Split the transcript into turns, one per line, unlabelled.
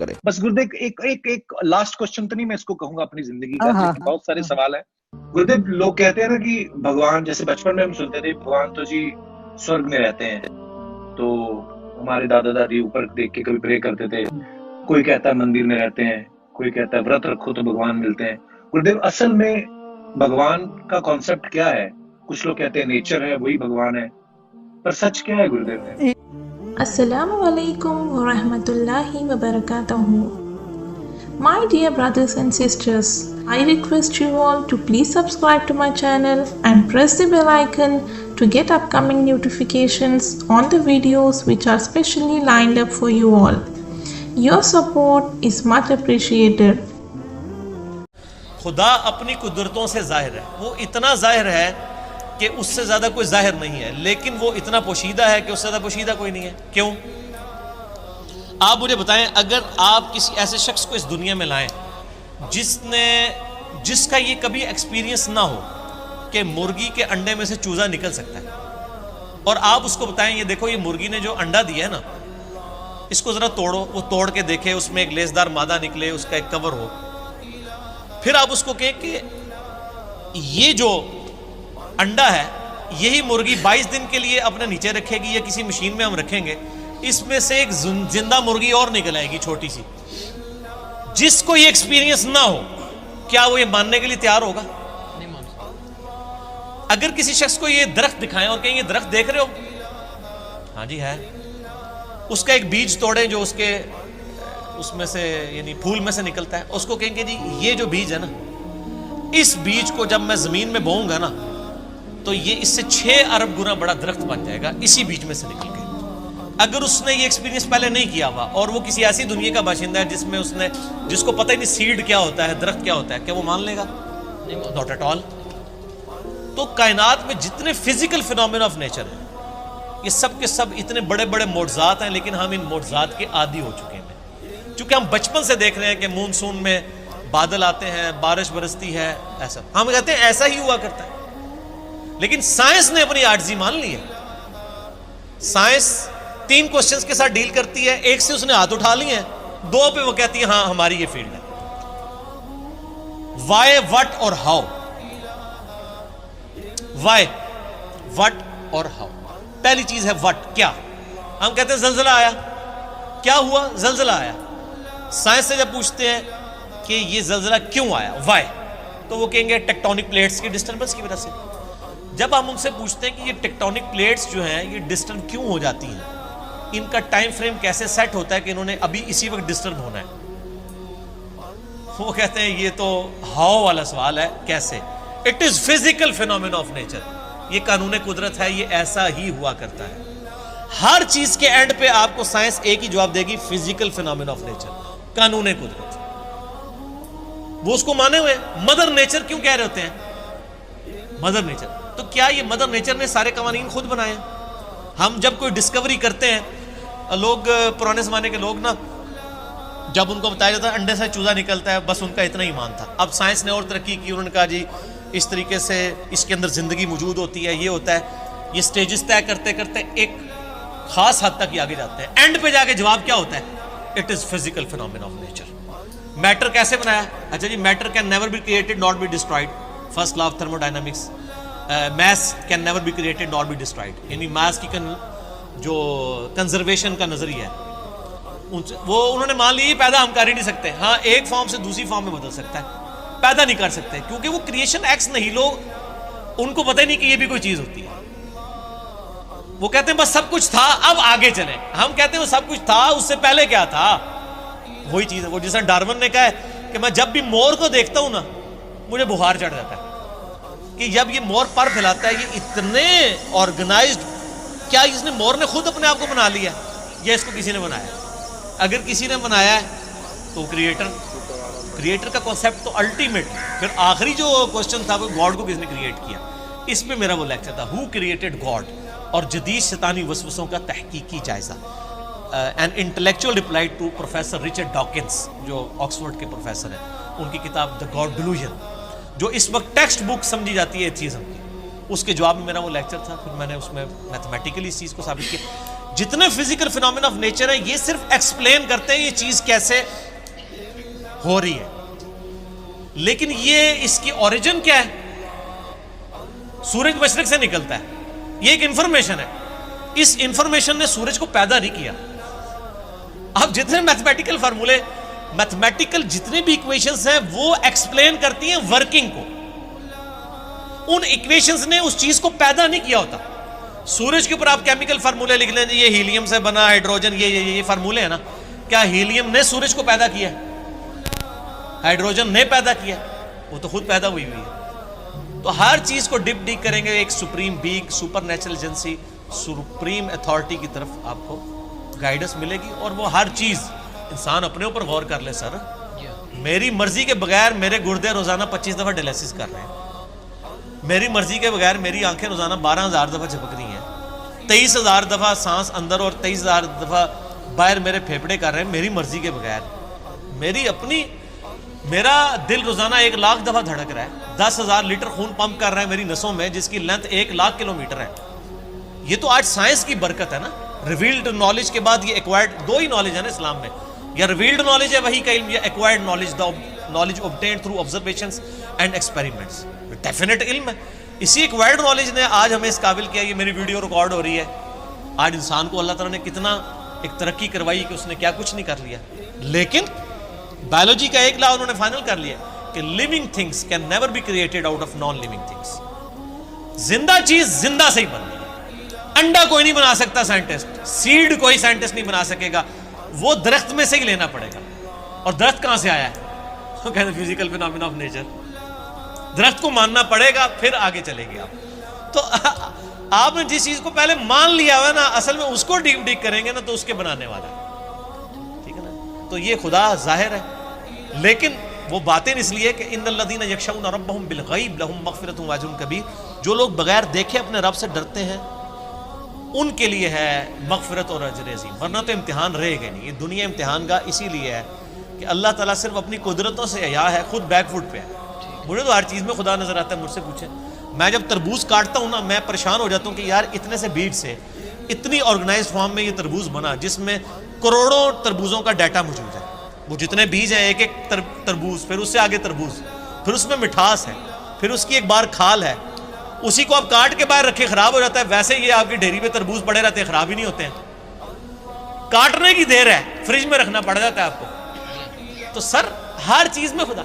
کرے.
بس گردیو ایک لاسٹ کوشچن تو نہیں میں اس کو کہوں گا اپنی زندگی کا, بہت سارے سوال ہیں. گردیو لوگ کہتے ہیں نا کہ بھگوان, جیسے بچپن میں ہم سنتے تھے بھگوان تو جی سورگ میں رہتے ہیں, تو ہمارے دادا دادی اوپر دیکھ کے کبھی پرے کرتے تھے. کوئی کہتا ہے مندر میں رہتے ہیں, کوئی کہتا ہے ورت رکھو تو بھگوان ملتے ہیں. گردیو اصل میں بھگوان کا کانسیپٹ کیا ہے؟ کچھ لوگ کہتے ہیں نیچر ہے وہی بھگوان ہے, پر سچ کیا ہے گردیو؟
السلام علیکم ورحمۃ اللہ وبرکاتہ. My dear brothers and sisters, I request you all to please subscribe to my channel and press the bell icon to get upcoming notifications on the videos which are specially lined up for you all. Your support is much appreciated.
خدا اپنی قدرتوں سے ظاہر ہے, وہ اتنا ظاہر ہے کہ اس سے زیادہ کوئی ظاہر نہیں ہے, لیکن وہ اتنا پوشیدہ ہے کہ اس سے زیادہ پوشیدہ کوئی نہیں ہے. کیوں؟ آپ مجھے بتائیں, اگر آپ کسی ایسے شخص کو اس دنیا میں لائیں جس کا یہ کبھی ایکسپیرینس نہ ہو کہ مرغی کے انڈے میں سے چوزا نکل سکتا ہے, اور آپ اس کو بتائیں یہ دیکھو یہ مرغی نے جو انڈا دیا ہے نا, اس کو ذرا توڑو, وہ توڑ کے دیکھے, اس میں ایک لیسدار مادہ نکلے, اس کا ایک کور ہو, پھر آپ اس کو کہیں کہ یہ جو انڈا ہے یہی مرغی 22 دن کے لیے اپنے نیچے رکھے گی یا کسی مشین میں ہم رکھیں گے, اس میں سے ایک زندہ مرغی اور نکل آئے گی چھوٹی سی. جس کو یہ ایکسپیرینس نہ ہو کیا وہ یہ ماننے کے لیے تیار ہوگا؟ اگر کسی شخص کو یہ درخت دکھائیں اور کہیں یہ درخت دیکھ رہے ہو, ہاں جی ہے, اس کا ایک بیج توڑیں جو اس میں سے یعنی پھول میں سے نکلتا ہے, اس کو کہیں گے جی یہ جو بیج ہے نا, اس بیج کو جب میں زمین میں بوؤں گا نا تو یہ اس سے 6 ارب گنا بڑا درخت بن جائے گا اسی بیج میں سے نکل کے. اگر اس نے یہ ایکسپیرینس پہلے نہیں کیا ہوا اور وہ کسی ایسی دنیا کا باشندہ ہے جس کو پتہ ہی نہیں سیڈ کیا ہوتا ہے, درخت کیا ہوتا ہے, کیا وہ مان لے گا؟ Not at all. تو کائنات میں جتنے فزیکل فینومینا آف نیچر ہیں یہ سب کے سب اتنے بڑے بڑے معجزات ہیں, لیکن ہم ان معجزات کے عادی ہو چکے ہیں چونکہ ہم بچپن سے دیکھ رہے ہیں کہ مونسون میں بادل آتے ہیں, بارش برستی ہے, ایسا ہم کہتے ہیں ایسا ہی ہوا کرتا ہے. لیکن سائنس نے اپنی عاجزی مان لی ہے. سائنس 3 کوسچنز کے ساتھ ڈیل کرتی ہے, ایک سے اس نے ہاتھ اٹھا لیے ہیں, 2 پہ وہ کہتی ہے ہاں ہماری یہ فیلڈ ہے. وائی, وٹ اور ہاؤ. وائی, وٹ اور ہاؤ. پہلی چیز ہے وٹ, کیا. ہم کہتے ہیں زلزلہ آیا, کیا ہوا؟ زلزلہ آیا. سائنس سے جب پوچھتے ہیں کہ یہ زلزلہ کیوں آیا, وائی, تو وہ کہیں گے ٹیکٹونک پلیٹس کی ڈسٹربنس کی وجہ سے. جب ہم ان سے پوچھتے ہیں کہ یہ ٹیکٹونک پلیٹس جو ہیں یہ ڈسٹرب کیوں ہو جاتی ہیں, ان کا ٹائم فریم کیسے سیٹ ہوتا ہے کہ انہوں نے ابھی اسی وقت ڈسٹرب ہونا ہے, وہ کہتے ہیں یہ تو ہاؤ والا سوال ہے, کیسے. It is physical phenomena of nature, یہ قانون قدرت ہے, یہ ایسا ہی ہوا کرتا ہے. ہر چیز کے اینڈ پہ آپ کو سائنس ایک ہی جواب دے گی, فزیکل فینومینا آف نیچر, قانون قدرت. وہ اس کو مانے ہوئے. مدر نیچر کیوں کہہ رہے ہوتے ہیں مدر نیچر؟ تو کیا یہ مدر نیچر نے سارے قوانین خود بنائے ہیں؟ ہم جب کوئی ڈسکوری کرتے ہیں, لوگ پرانے زمانے کے لوگ نا, جب ان کو بتایا جاتا ہے انڈے سے چوزا نکلتا ہے, بس ان کا اتنا ایمان تھا. اب سائنس نے اور ترقی کی, انہوں نے کہا جی اس طریقے سے اس کے اندر زندگی موجود ہوتی ہے, یہ ہوتا ہے. یہ سٹیجز طے کرتے کرتے ایک خاص حد تک یہ آگے جاتے ہیں. اینڈ پہ جا کے جواب کیا ہوتا ہے؟ It is physical phenomena of nature. Matter کیسے بنایا؟ اچھا جی, matter can never be created not be destroyed, first law of thermodynamics. Mass can never be created not be destroyed, یعنی میس کی جو کنزرویشن کا نظریہ ہے وہ انہوں نے مان لی, پیدا ہم کر ہی نہیں سکتے. ہاں ایک فارم سے دوسری فارم میں بدل سکتا ہے, پیدا نہیں کر سکتے, کیونکہ وہ کریشن ایکس نہیں. لوگ ان کو پتہ ہی نہیں کہ یہ بھی کوئی چیز ہوتی ہے. وہ کہتے ہیں بس سب کچھ تھا, اب آگے چلیں. ہم کہتے ہیں وہ سب کچھ تھا, اس سے پہلے کیا تھا. وہی چیز ہے, وہ جیسا ڈارون نے کہا ہے کہ میں جب بھی مور کو دیکھتا ہوں نا مجھے بخار چڑھ جاتا ہے, کہ جب یہ مور پر پھیلاتا ہے یہ اتنے آرگنائزڈ, کیا اس نے مور نے خود اپنے آپ کو بنا لیا یا اس کو کسی نے بنایا؟ اگر کسی نے بنایا ہے تو کریٹر کا کانسیپٹ تو الٹیمیٹ. پھر آخری جو کوسچن تھا وہ گاڈ کو کس نے کریٹ کیا, اس پہ میرا وہ لیکچر تھا, ہو کریٹڈ گاڈ, اور جدید شیطانی وسوسوں کا تحقیقی جائزہ. An intellectual reply to professor Richard Dawkins جو آکسفورڈ کے پروفیسر ہیں, ان کی کتاب دا گاڈ ڈیلوژن جو اس وقت ٹیکسٹ بک سمجھی جاتی ہے ایتھیزم کی, اس کے جواب میں میرا وہ لیکچر تھا. پھر میں نے اس میں میتھمیٹیکلی اس چیز کو ثابت کیا. جتنے فزیکل فینومینا آف نیچر ہیں یہ صرف ایکسپلین کرتے ہیں یہ چیز کیسے ہو رہی ہے، لیکن یہ اس کی اوریجن کیا ہے؟ سورج مشرق سے نکلتا ہے، یہ ایک انفارمیشن ہے، اس انفارمیشن نے سورج کو پیدا نہیں کیا۔ اب جتنے میتھمیٹیکل فارمولے، میتھمیٹیکل جتنے بھی ایکویشنز ہیں وہ ایکسپلین کرتی ہیں ورکنگ کو، ان ایکویشنز نے اس چیز کو پیدا نہیں کیا ہوتا۔ سورج کے اوپر آپ کیمیکل فارمولے لکھ لیں، یہ ہیلیم سے بنا، ہائیڈروجن، یہ فارمولے ہیں نا، کیا ہیلیم نے سورج کو پیدا کیا ہے؟ ہائیڈروجن نے پیدا کیا، وہ تو خود پیدا ہوئی ہے۔ تو ہر چیز کو ڈپ ڈیک کریں گے ایک supreme being, super natural agency, supreme authority کی طرف آپ کو گائیڈنس ملے گی، اور وہ ہر چیز انسان اپنے اوپر غور کر لے۔ سر میری مرضی کے بغیر میرے گردے روزانہ 25 دفعہ ڈیلیسس کر رہے ہیں، میری مرضی کے بغیر میری آنکھیں روزانہ 12,000 دفعہ جھپک رہی ہیں، 23,000 دفعہ سانس اندر اور 23,000 دفعہ باہر میرے پھیپھڑے کر رہے ہیں میری مرضی کے بغیر۔ میری اپنی، میرا دل روزانہ 1,00,000 دفعہ دھڑک رہا ہے، 10,000 لیٹر خون پمپ کر رہا ہے میری نسوں میں، جس کی لینتھ 1,00,000 کلومیٹر ہے۔ یہ تو آج سائنس کی برکت ہے نا۔ ریویلڈ نالج کے بعد یہ ایکوائرڈ، دو ہی نالج ہے نا اسلام میں، یا ریویلڈ نالج ہے وحی کا علم، یا acquired knowledge, knowledge obtained through observations and experiments۔ Definite علم ہے، اسی ایکوائرڈ نالج نے آج ہمیں اس قابل کیا۔ یہ میری ویڈیو ریکارڈ ہو رہی ہے، آج انسان کو اللہ تعالیٰ نے کتنا ایک ترقی کروائی کہ اس نے کیا کچھ نہیں کر لیا۔ لیکن بایولوجی کا ایک لا انہوں نے فائنل کر لیا کہ living things can never be created out of non living things۔ زندہ چیز زندہ سے ہی بنتی ہے۔ انڈا کوئی نہیں بنا سکتا سائنٹسٹ، سیڈ کوئی سائنٹسٹ نہیں بنا سکے گا، وہ درخت میں سے ہی لینا پڑے گا۔ اور درخت کہاں سے آیا ہے؟ وہ کہتے ہیں فزیکل فینومینا آف نیچر۔ درخت کو ماننا پڑے گا پھر آگے چلے گے آپ۔ تو آپ نے جس چیز کو پہلے مان لیا ہوا نا، اصل میں اس کو ڈیپ ڈیک کریں گے نا تو اس کے بنانے والا ہے، ٹھیک ہے نا۔ تو یہ خدا ظاہر ہے، لیکن وہ باطن اس لیے کہ ان الذین یخشون ربہم بالغیب لہم مغفرۃ واجر کبیر، جو لوگ بغیر دیکھے اپنے رب سے ڈرتے ہیں ان کے لیے ہے مغفرت اور اجر عظیم، ورنہ تو امتحان رہے گا نہیں۔ یہ دنیا امتحان کا اسی لیے ہے کہ اللہ تعالیٰ صرف اپنی قدرتوں سے عیاں ہے، خود بیک فٹ پہ ہے۔ مجھے تو ہر چیز میں خدا نظر آتا ہے، مجھ سے پوچھیں، میں جب تربوز کاٹتا ہوں نا میں پریشان ہو جاتا ہوں کہ یار اتنے سے بیج سے اتنی آرگنائزڈ فارم میں یہ تربوز بنا جس میں کروڑوں تربوزوں کا ڈیٹا موجود ہے، وہ جتنے بیج ہیں ایک ایک تربوز، پھر اس سے آگے تربوز، پھر اس میں مٹھاس ہے، پھر اس کی ایک بار کھال ہے، اسی کو آپ کاٹ کے باہر رکھے خراب ہو جاتا ہے، ویسے یہ آپ کی ڈھیری پہ تربوز پڑے رہتے ہیں، خراب ہی نہیں ہوتے ہیں، کاٹنے کی دیر ہے، فریج میں رکھنا پڑ جاتا ہے آپ کو۔ تو سر ہر چیز میں خدا